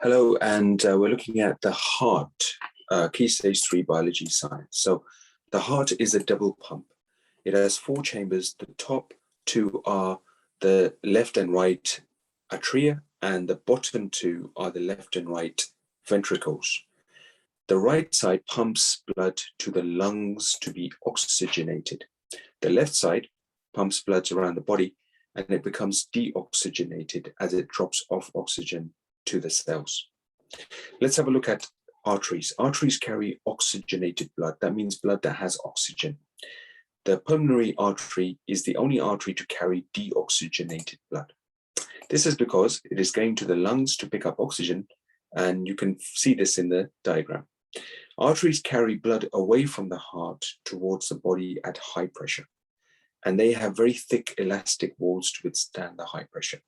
Hello, and we're looking at the heart, Key Stage 3 biology science. So the heart is a double pump. It has 4 chambers. The top 2 are the left and right atria, and the bottom 2 are the left and right ventricles. The right side pumps blood to the lungs to be oxygenated. The left side pumps blood around the body, and it becomes deoxygenated as it drops off oxygen to the cells. Let's have a look at arteries. Arteries carry oxygenated blood. That means blood that has oxygen. The pulmonary artery is the only artery to carry deoxygenated blood. This is because it is going to the lungs to pick up oxygen, and you can see this in the diagram. Arteries carry blood away from the heart towards the body at high pressure, and they have very thick elastic walls to withstand the high pressure.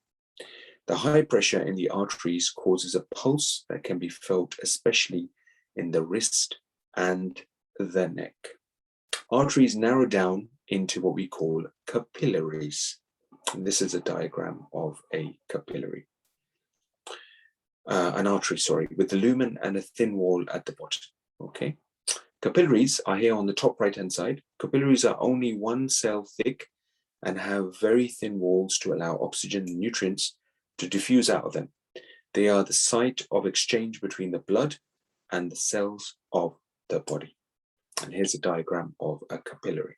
The high pressure in the arteries causes a pulse that can be felt especially in the wrist and the neck. Arteries narrow down into what we call capillaries. And this is a diagram of a capillary. An artery, with the lumen and a thin wall at the bottom. Okay. Capillaries are here on the top right-hand side. Capillaries are only 1 cell thick and have very thin walls to allow oxygen and nutrients to diffuse out of them. They are the site of exchange between the blood and the cells of the body. And here's a diagram of a capillary.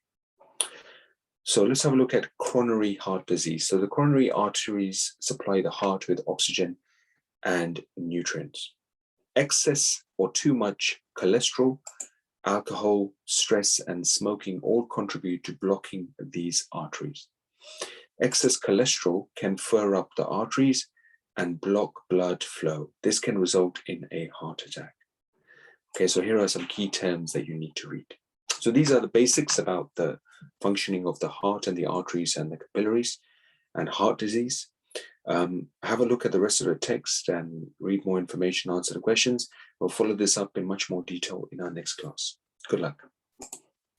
So let's have a look at coronary heart disease. So the coronary arteries supply the heart with oxygen and nutrients. Excess or too much cholesterol, alcohol, stress, and smoking all contribute to blocking these arteries. Excess cholesterol can fur up the arteries and block blood flow. This can result in a heart attack. Okay, so here are some key terms that you need to read. So these are the basics about the functioning of the heart and the arteries and the capillaries and heart disease. Have a look at the rest of the text and read more information, answer the questions. We'll follow this up in much more detail in our next class. Good luck.